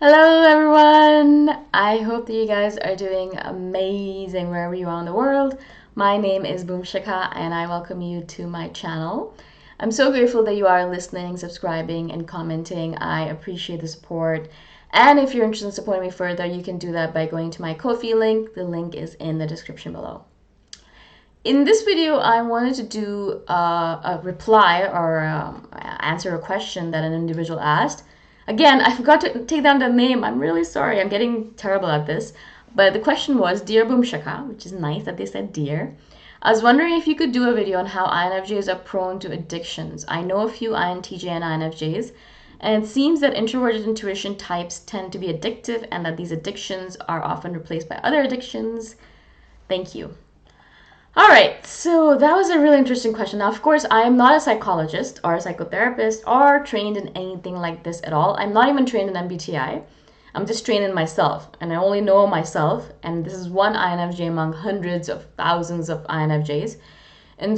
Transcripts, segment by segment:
Hello everyone! I hope that you guys are doing amazing wherever you are in the world. My name is Shikha and I welcome you to my channel. I'm so grateful that you are listening, subscribing, and commenting. I appreciate the support. And if you're interested in supporting me further, you can do that by going to my Ko-fi link. The link is in the description below. In this video, I wanted to do a reply or answer a question that an individual asked. Again, I forgot to take down the name. I'm really sorry. I'm getting terrible at this. But the question was, Dear Boom Shikha, which is nice that they said dear. I was wondering if you could do a video on how INFJs are prone to addictions. I know a few INTJ and INFJs, and it seems that introverted intuition types tend to be addictive and that these addictions are often replaced by other addictions. Thank you. All right, so that was a really interesting question. Now, of course, I am not a psychologist or a psychotherapist or trained in anything like this at all. I'm not even trained in MBTI. I'm just trained in myself, and I only know myself, and this is one INFJ among hundreds of thousands of INFJs. And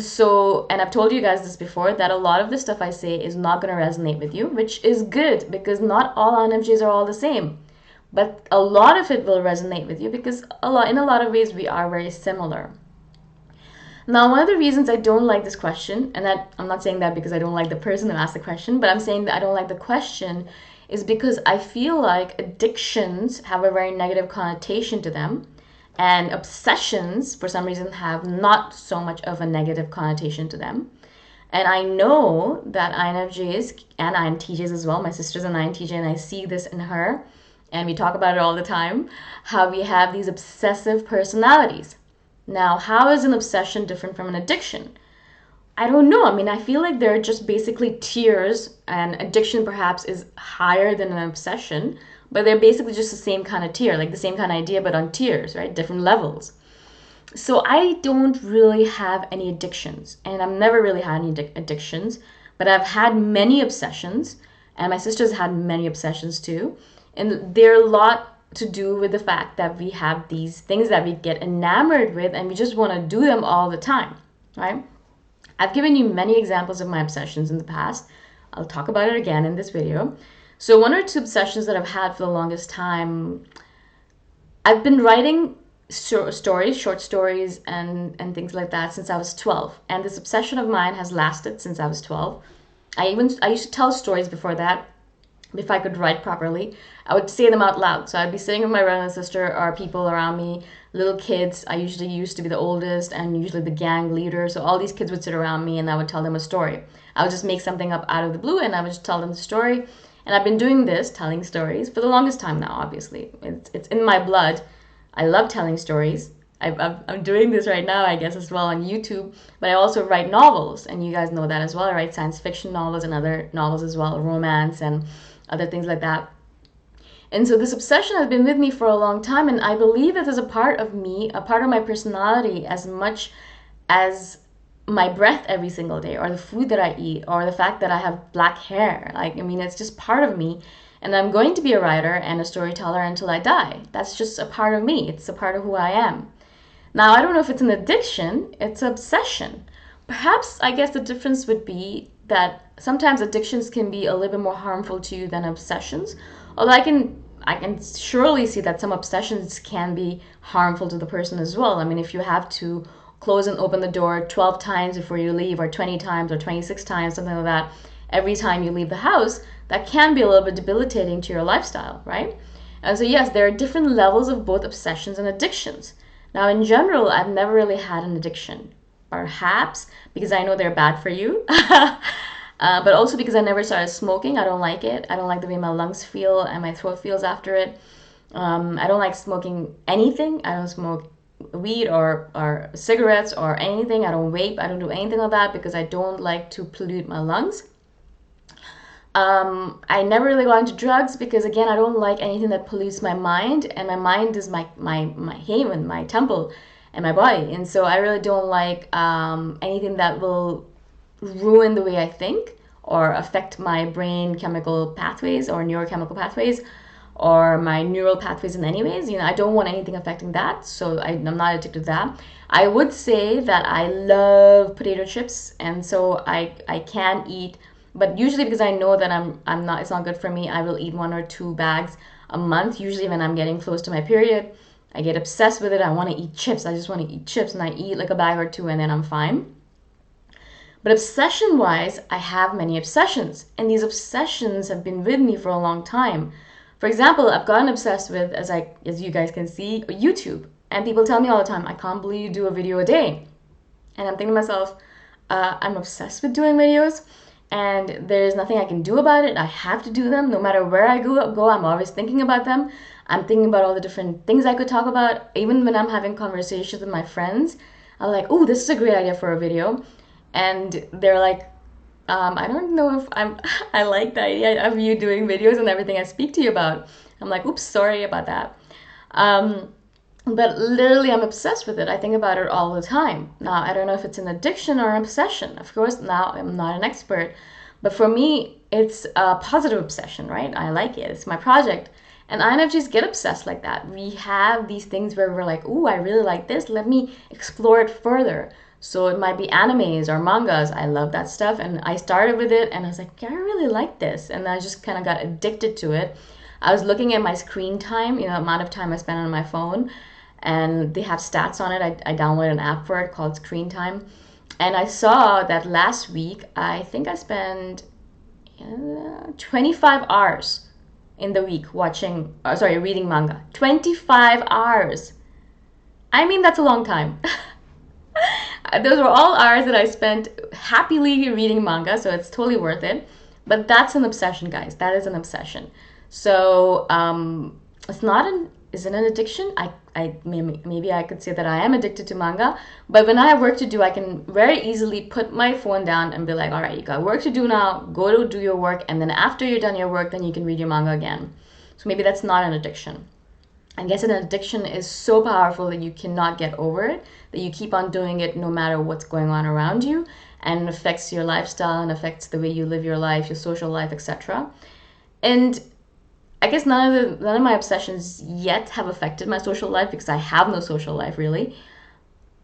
I've told you guys this before, that a lot of the stuff I say is not going to resonate with you, which is good because not all INFJs are all the same. But a lot of it will resonate with you because in a lot of ways, we are very similar. Now, one of the reasons I don't like this question, and that I'm not saying that because I don't like the person who asked the question, but I'm saying that I don't like the question is because I feel like addictions have a very negative connotation to them, and obsessions, for some reason, have not so much of a negative connotation to them. And I know that INFJs and INTJs as well, my sister's an INTJ, and I see this in her, and we talk about it all the time, how we have these obsessive personalities. Now, how is an obsession different from an addiction? I don't know. I mean, I feel like they're just basically tiers, and addiction perhaps is higher than an obsession, but they're basically just the same kind of tier, like the same kind of idea, but on tiers, right? Different levels. So I don't really have any addictions, and I've never really had any addictions, but I've had many obsessions, and my sister's had many obsessions too. And they're a lot to do with the fact that we have these things that we get enamored with and we just want to do them all the time, right? I've given you many examples of my obsessions in the past. I'll talk about it again in this video. So one or two obsessions that I've had for the longest time, I've been writing stories, short stories, and things like that since I was 12. And this obsession of mine has lasted since I was 12. I used to tell stories before that. If I could write properly, I would say them out loud. So I'd be sitting with my brother and sister or people around me, little kids. I usually used to be the oldest and usually the gang leader. So all these kids would sit around me and I would tell them a story. I would just make something up out of the blue and I would just tell them the story. And I've been doing this, telling stories, for the longest time now, obviously. It's in my blood. I love telling stories. I'm doing this right now, I guess, as well on YouTube. But I also write novels, and you guys know that as well. I write science fiction novels and other novels as well, romance and other things like that. And so this obsession has been with me for a long time, and I believe it is a part of me, a part of my personality, as much as my breath every single day, or the food that I eat, or the fact that I have black hair. Like, I mean, it's just part of me. And I'm going to be a writer and a storyteller until I die. That's just a part of me. It's a part of who I am. Now, I don't know if it's an addiction, it's obsession. Perhaps, I guess the difference would be that sometimes addictions can be a little bit more harmful to you than obsessions. Although I can surely see that some obsessions can be harmful to the person as well. I mean, if you have to close and open the door 12 times before you leave, or 20 times, or 26 times, something like that, every time you leave the house, that can be a little bit debilitating to your lifestyle, right? And so yes, there are different levels of both obsessions and addictions. Now, in general, I've never really had an addiction. Perhaps because I know they're bad for you, but also because I never started smoking. I don't like it. I don't like the way my lungs feel and my throat feels after it. I don't like smoking anything. I don't smoke weed or cigarettes or anything. I don't vape. I don't do anything like that because I don't like to pollute my lungs. I never really got into drugs because, again, I don't like anything that pollutes my mind, and my mind is my haven, my temple, and my body. And so I really don't like anything that will ruin the way I think or affect my brain chemical pathways or neurochemical pathways or my neural pathways in any ways. You know, I don't want anything affecting that, so I'm not addicted to that. I would say that I love potato chips, and so I can eat But usually because I know that I'm not, it's not good for me, I will eat 1 or 2 bags a month. Usually when I'm getting close to my period, I get obsessed with it. I want to eat chips. I just want to eat chips, and I eat like a bag or two and then I'm fine. But obsession wise, I have many obsessions, and these obsessions have been with me for a long time. For example, I've gotten obsessed with, as you guys can see, YouTube. And people tell me all the time, I can't believe you do a video a day. And I'm thinking to myself, I'm obsessed with doing videos, and there's nothing I can do about it. I have to do them. No matter where I go, I'm always thinking about them. I'm thinking about all the different things I could talk about. Even when I'm having conversations with my friends, I'm like, oh, this is a great idea for a video. And they're like, I don't know if I like the idea of you doing videos and everything I speak to you about. I'm like, oops, sorry about that. But literally, I'm obsessed with it. I think about it all the time. Now, I don't know if it's an addiction or an obsession. Of course, now I'm not an expert. But for me, it's a positive obsession, right? I like it. It's my project. And INFJs get obsessed like that. We have these things where we're like, ooh, I really like this. Let me explore it further. So it might be animes or mangas. I love that stuff. And I started with it and I was like, yeah, I really like this. And I just kind of got addicted to it. I was looking at my screen time, the amount of time I spend on my phone. And they have stats on it. I downloaded an app for it called Screen Time. And I saw that last week, I think I spent 25 hours in the week reading manga. 25 hours. I mean, that's a long time. Those were all hours that I spent happily reading manga, so it's totally worth it. But that's an obsession, guys. That is an obsession. So it's not an is it an addiction? Maybe I could say that I am addicted to manga. But when I have work to do, I can very easily put my phone down and be like, all right, you got work to do now. Go to do your work, and then after you're done your work, then you can read your manga again. So maybe that's not an addiction. I guess an addiction is so powerful that you cannot get over it, that you keep on doing it no matter what's going on around you, and it affects your lifestyle and affects the way you live your life, your social life, etc. And I guess none of my obsessions yet have affected my social life because I have no social life really.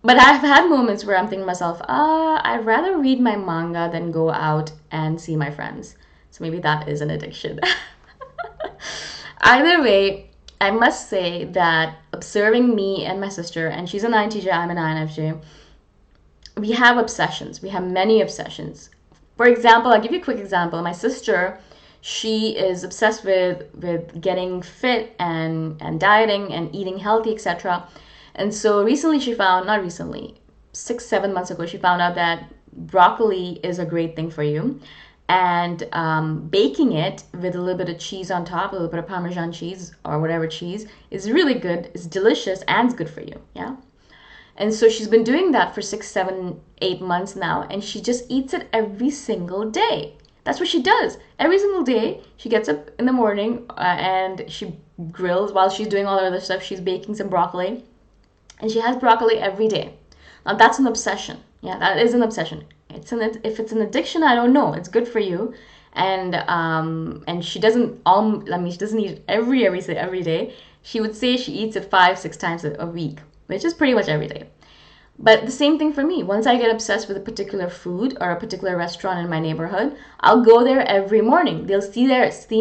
But I've had moments where I'm thinking to myself, I'd rather read my manga than go out and see my friends. So maybe that is an addiction. Either way, I must say that observing me and my sister, and she's an INTJ, I'm an INFJ, we have obsessions. We have many obsessions. For example, I'll give you a quick example. My sister, she is obsessed with getting fit and dieting and eating healthy, etc. And so recently not recently, 6-7 months ago, she found out that broccoli is a great thing for you. And baking it with a little bit of cheese on top, a little bit of Parmesan cheese or whatever cheese, is really good. It's delicious and it's good for you. Yeah. And so she's been doing that for 6, 7, 8 months now, and she just eats it every single day. That's what she does. Every single day, she gets up in the morning and she grills while she's doing all her other stuff. She's baking some broccoli, and she has broccoli every day. Now that's an obsession. Yeah, that is an obsession. If it's an addiction, I don't know. It's good for you, and she doesn't she doesn't eat it every day. She would say she eats it 5-6 times a week, which is pretty much every day. But the same thing for me. Once I get obsessed with a particular food or a particular restaurant in my neighborhood, I'll go there every morning. They'll see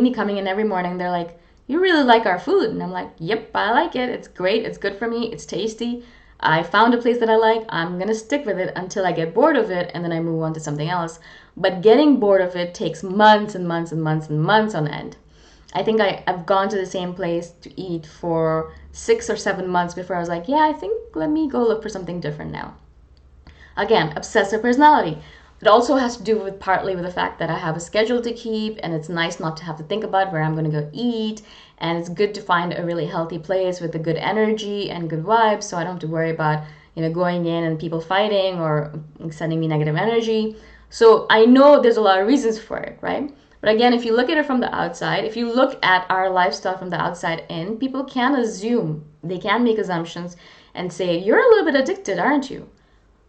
me coming in every morning. They're like, "You really like our food?" And I'm like, "Yep, I like it. It's great. It's good for me. It's tasty. I found a place that I like. I'm going to stick with it until I get bored of it, and then I move on to something else." But getting bored of it takes months and months and months and months on end. I think I've gone to the same place to eat for 6 or 7 months before I was like, yeah, I think let me go look for something different now. Again, obsessive personality. It also has to do with partly with the fact that I have a schedule to keep, and it's nice not to have to think about where I'm going to go eat, and it's good to find a really healthy place with a good energy and good vibes, so I don't have to worry about going in and people fighting or sending me negative energy. So I know there's a lot of reasons for it, right? But again, if you look at it from the outside, if you look at our lifestyle from the outside in, people can assume, they can make assumptions and say, you're a little bit addicted, aren't you?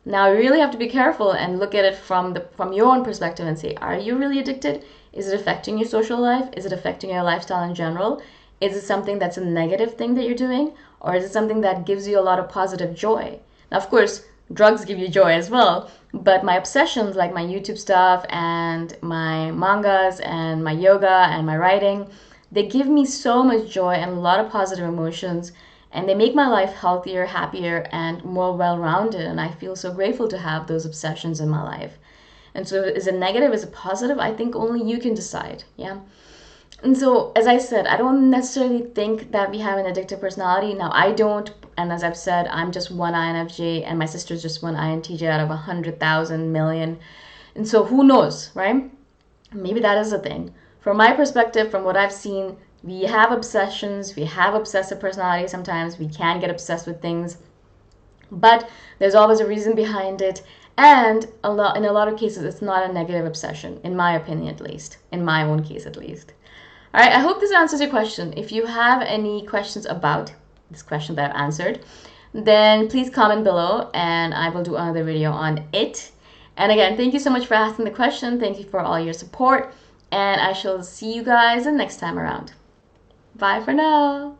Now, you really have to be careful and look at it from your own perspective and say, are you really addicted? Is it affecting your social life? Is it affecting your lifestyle in general? Is it something that's a negative thing that you're doing? Or is it something that gives you a lot of positive joy? Now, of course, drugs give you joy as well, but my obsessions, like my YouTube stuff and my mangas and my yoga and my writing, they give me so much joy and a lot of positive emotions, and they make my life healthier, happier, and more well-rounded. And I feel so grateful to have those obsessions in my life. And so, is it negative, is it positive? I think only you can decide. Yeah. And so, as I said, I don't necessarily think that we have an addictive personality. Now, I don't, and as I've said, I'm just one INFJ, and my sister's just one INTJ out of 100,000 million. And so, who knows, right? Maybe that is a thing. From my perspective, from what I've seen, we have obsessions, we have obsessive personality sometimes, we can get obsessed with things, but there's always a reason behind it. And in a lot of cases, it's not a negative obsession, in my opinion at least, in my own case at least. All right, I hope this answers your question. If you have any questions about this question that I've answered, then please comment below and I will do another video on it. And again, thank you so much for asking the question. Thank you for all your support. And I shall see you guys the next time around. Bye for now.